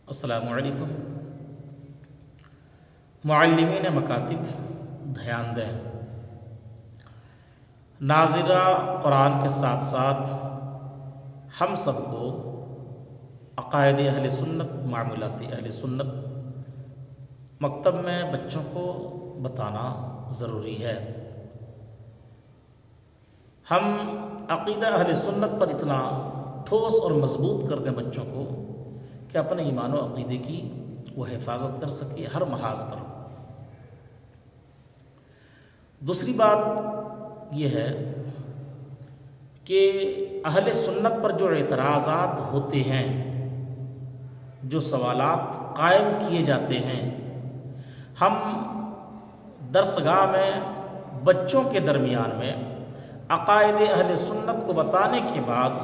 السلام علیکم معلمین مکاتب، دھیان دیں۔ ناظرہ قرآن کے ساتھ ساتھ ہم سب کو عقائد اہل سنت، معمولات اہل سنت مکتب میں بچوں کو بتانا ضروری ہے۔ ہم عقیدہ اہل سنت پر اتنا ٹھوس اور مضبوط کر دیں بچوں کو کہ اپنے ایمان و عقیدے کی وہ حفاظت کر سکے ہر محاذ پر۔ دوسری بات یہ ہے کہ اہل سنت پر جو اعتراضات ہوتے ہیں، جو سوالات قائم کیے جاتے ہیں، ہم درسگاہ میں بچوں کے درمیان میں عقائد اہل سنت کو بتانے کے بعد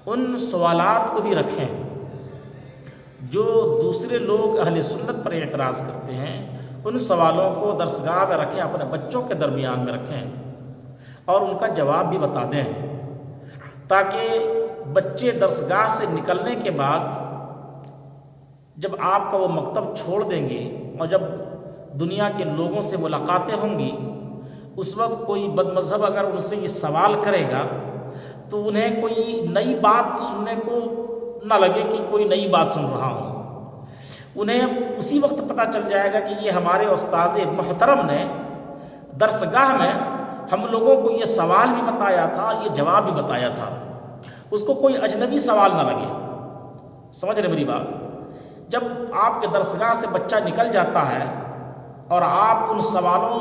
ان سوالات کو بھی رکھیں جو دوسرے لوگ اہل سنت پر اعتراض کرتے ہیں۔ ان سوالوں کو درسگاہ میں رکھیں، اپنے بچوں کے درمیان میں رکھیں اور ان کا جواب بھی بتا دیں، تاکہ بچے درسگاہ سے نکلنے کے بعد جب آپ کا وہ مکتب چھوڑ دیں گے اور جب دنیا کے لوگوں سے ملاقاتیں ہوں گی، اس وقت کوئی بد مذہب اگر ان سے یہ سوال کرے گا تو انہیں کوئی نئی بات سننے کو نہ لگے کہ کوئی نئی بات سن رہا ہوں۔ انہیں اسی وقت پتہ چل جائے گا کہ یہ ہمارے استاذ محترم نے درسگاہ میں ہم لوگوں کو یہ سوال بھی بتایا تھا، یہ جواب بھی بتایا تھا۔ اس کو کوئی اجنبی سوال نہ لگے۔ سمجھ رہے میری بات؟ جب آپ کے درسگاہ سے بچہ نکل جاتا ہے اور آپ ان سوالوں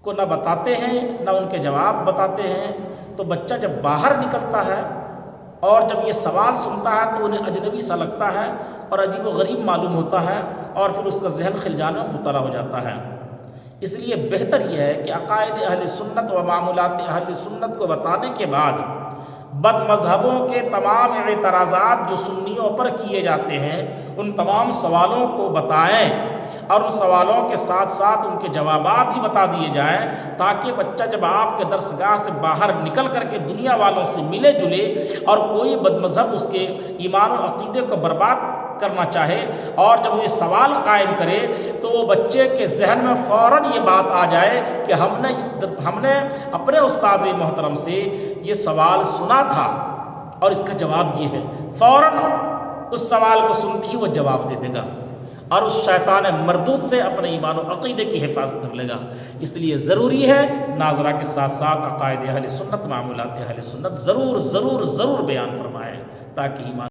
کو نہ بتاتے ہیں نہ ان کے جواب بتاتے ہیں، تو بچہ جب باہر نکلتا ہے اور جب یہ سوال سنتا ہے تو انہیں اجنبی سا لگتا ہے اور عجیب و غریب معلوم ہوتا ہے، اور پھر اس کا ذہن خلجانے میں مبتلا ہو جاتا ہے۔ اس لیے بہتر یہ ہے کہ عقائد اہل سنت و معمولات اہل سنت کو بتانے کے بعد بد مذہبوں کے تمام اعتراضات جو سنیوں پر کیے جاتے ہیں، ان تمام سوالوں کو بتائیں اور ان سوالوں کے ساتھ ساتھ ان کے جوابات بھی بتا دیے جائیں، تاکہ بچہ جب آپ کے درسگاہ سے باہر نکل کر کے دنیا والوں سے ملے جلے اور کوئی بد مذہب اس کے ایمان و عقیدے کو برباد کرنا چاہے اور جب یہ سوال قائم کرے تو وہ بچے کے ذہن میں فوراً یہ بات آ جائے کہ ہم نے اپنے استاذ محترم سے یہ سوال سنا تھا اور اس کا جواب یہ ہے۔ فوراً اس سوال کو سنتے ہی وہ جواب دے دے گا اور اس شیطان مردود سے اپنے ایمان و عقیدے کی حفاظت کر لے گا۔ اس لیے ضروری ہے ناظرہ کے ساتھ ساتھ عقائد اہل سنت، معمولات اہل سنت ضرور ضرور ضرور بیان فرمائیں، تاکہ ایمان